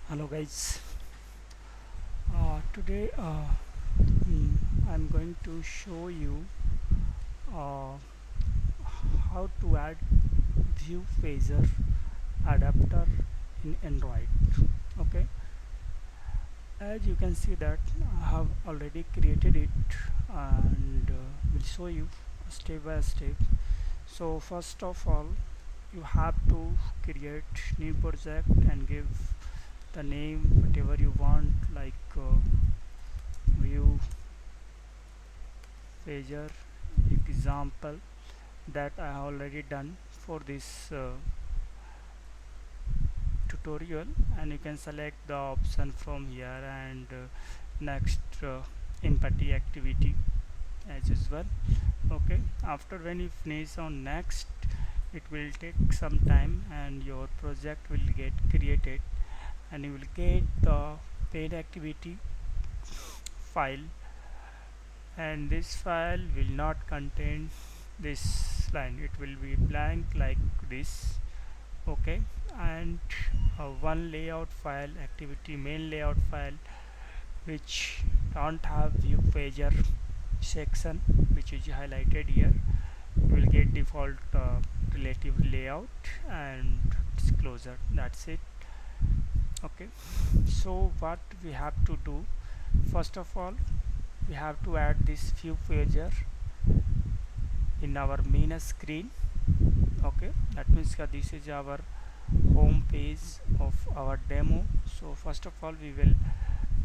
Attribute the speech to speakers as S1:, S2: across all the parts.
S1: Hello guys. Today I'm going to show you uh, how to add view phaser adapter in Android. Okay, as you can see that I have already created it and will show you step by step. So first of all, you have to create new project and give the name whatever you want, like view phaser example that I have already done for this tutorial, and you can select the option from here and next empathy activity as usual. Okay, after when you finish on next, it will take some time and your project will get created and you will get the paid activity file, and this file will not contain this line, it will be blank like this. Okay, and one layout file activity main layout file which don't have view pager section, which is highlighted here. You will get default relative layout and disclosure, that's it. Okay, so what we have to do, first of all we have to add this view pager in our main screen. Okay, that means this is our home page of our demo. So first of all we will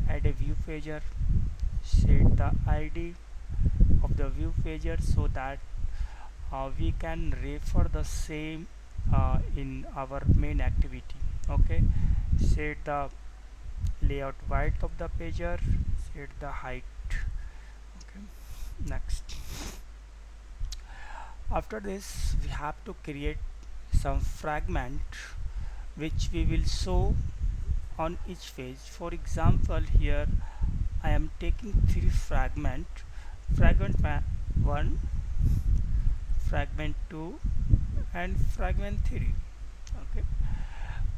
S1: add a view pager, set the id of the view pager so that we can refer the same in our main activity. Okay, set the layout width of the pager, set the height. Okay, next, after this we have to create some fragment which we will show on each page. For example, here I am taking three fragment 1, fragment 2 and fragment 3. Okay,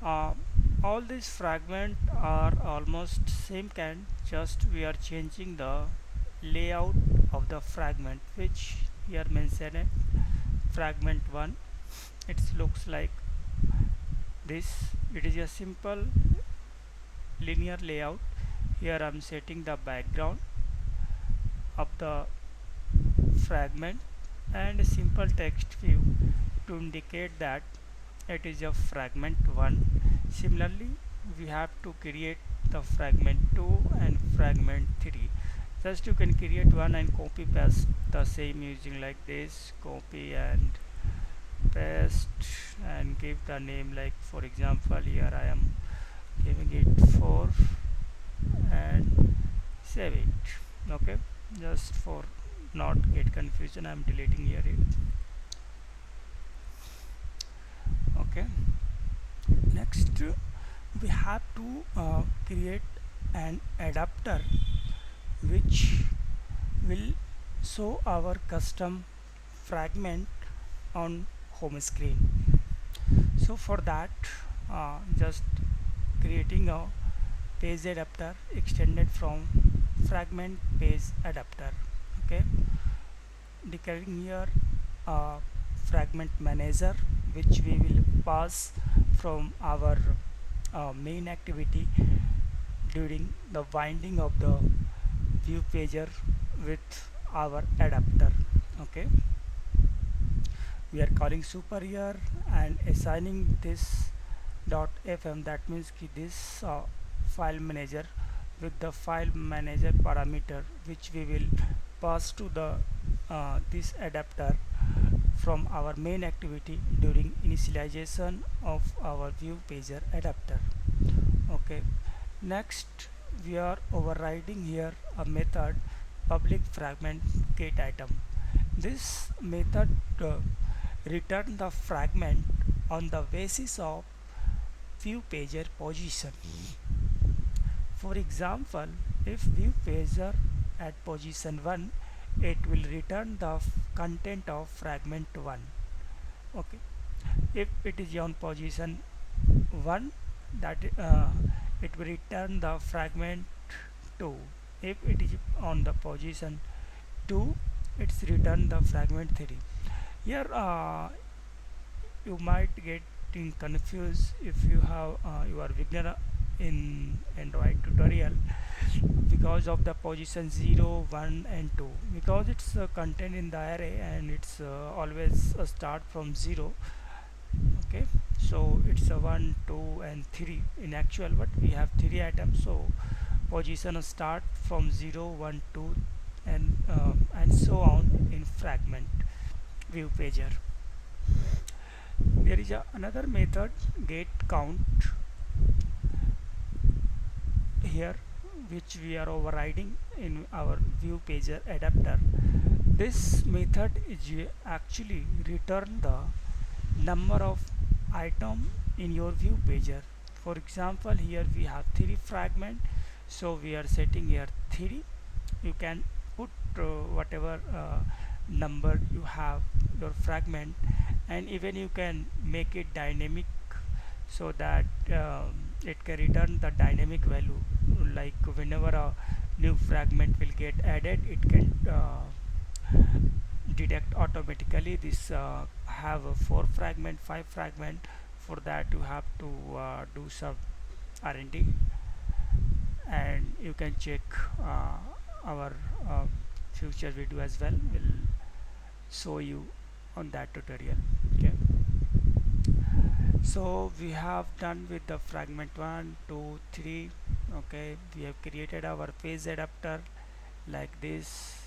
S1: uh, all these fragments are almost same kind, just we are changing the layout of the fragment, which here mentioned fragment 1, it looks like this. It is a simple linear layout. Here I'm setting the background of the fragment and a simple text view to indicate that it is a fragment 1. Similarly, we have to create the fragment 2 and fragment 3. Just you can create one and copy paste the same using like this, copy and paste, and give the name, like for example here I am giving it 4 and save it. Okay, just for not get confusion I'm deleting here it. Okay, next we have to create an adapter which will show our custom fragment on home screen. So for that, just creating a page adapter extended from fragment page adapter. Okay, declaring here a fragment manager which we will pass from our main activity during the binding of the view pager with our adapter. Okay, we are calling super here and assigning this dot fm, that means this file manager with the file manager parameter which we will pass to the this adapter from our main activity during initialization of our view pager adapter. Okay, next we are overriding here a method public fragment get item. This method return the fragment on the basis of view pager position. For example, if view pager at position 1, it will return the content of fragment 1. Okay, if it is on position 1, that it will return the fragment 2. If it is on the position 2, it's return the fragment 3. Here you might getting confused if you have you are beginner in Android tutorial because of the position 0, 1 and 2, because it's contained in the array and it's always start from 0. Okay, so it's a 1, 2 and 3 in actual, but we have 3 items, so position start from 0, 1, 2 and so on in fragment view pager. There is another method, get count, here, which we are overriding in our view pager adapter. This method is actually return the number of item in your view pager. For example, here we have 3 fragment, so we are setting here 3. You can put whatever number you have your fragment, and even you can make it dynamic so that it can return the dynamic value, like whenever a new fragment will get added, it can detect automatically this have a 4 fragment, 5 fragment. For that you have to do some R&D, and you can check our future video as well, will show you on that tutorial. Okay, so we have done with the fragment 1, 2, 3. Okay, we have created our phase adapter like this.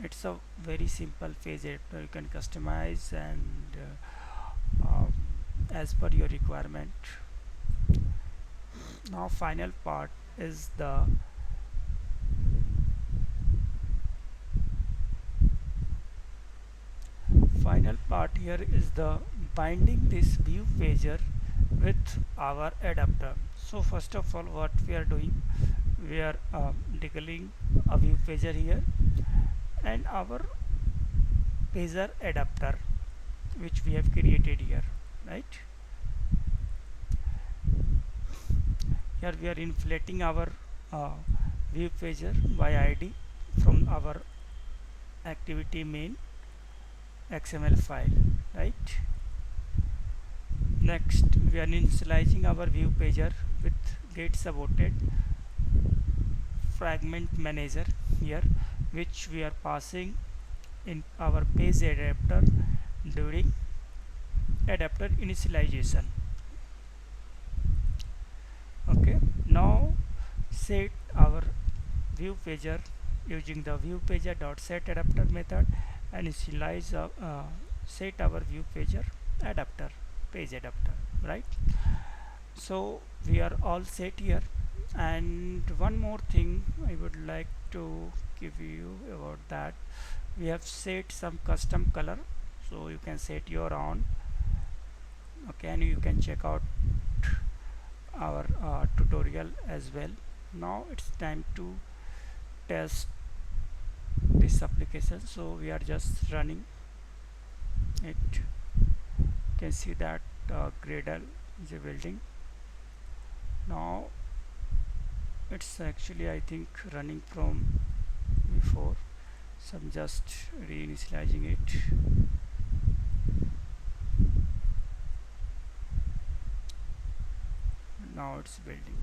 S1: It's a very simple phase adapter, you can customize and as per your requirement. Now final part is the final part here is the binding this view pager with our adapter. So first of all, what we are doing, we are declaring a view pager here and our pager adapter which we have created here, right? Here we are inflating our view pager by ID from our activity main XML file, right? Next we are initializing our view pager with get supported fragment manager here, which we are passing in our page adapter during adapter initialization. Okay, now set our view pager using the view pager dot set adapter method and initialize set our view pager adapter page adapter, right? So we are all set here, and one more thing I would like to give you about that, we have set some custom color, so you can set your own. Okay, and you can check out our tutorial as well. Now it's time to test this application, so we are just running it. You can see that Gradle is a building. Now it's actually I think running from before, so I'm just reinitializing it. Now it's building.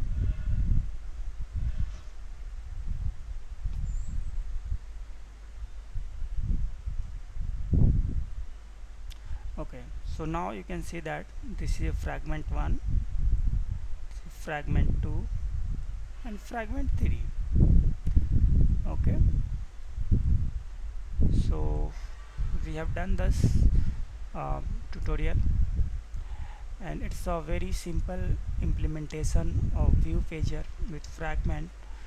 S1: Okay, so now you can see that this is fragment 1, fragment 2 and fragment 3. Okay, so we have done this tutorial, and it's a very simple implementation of view pager with fragment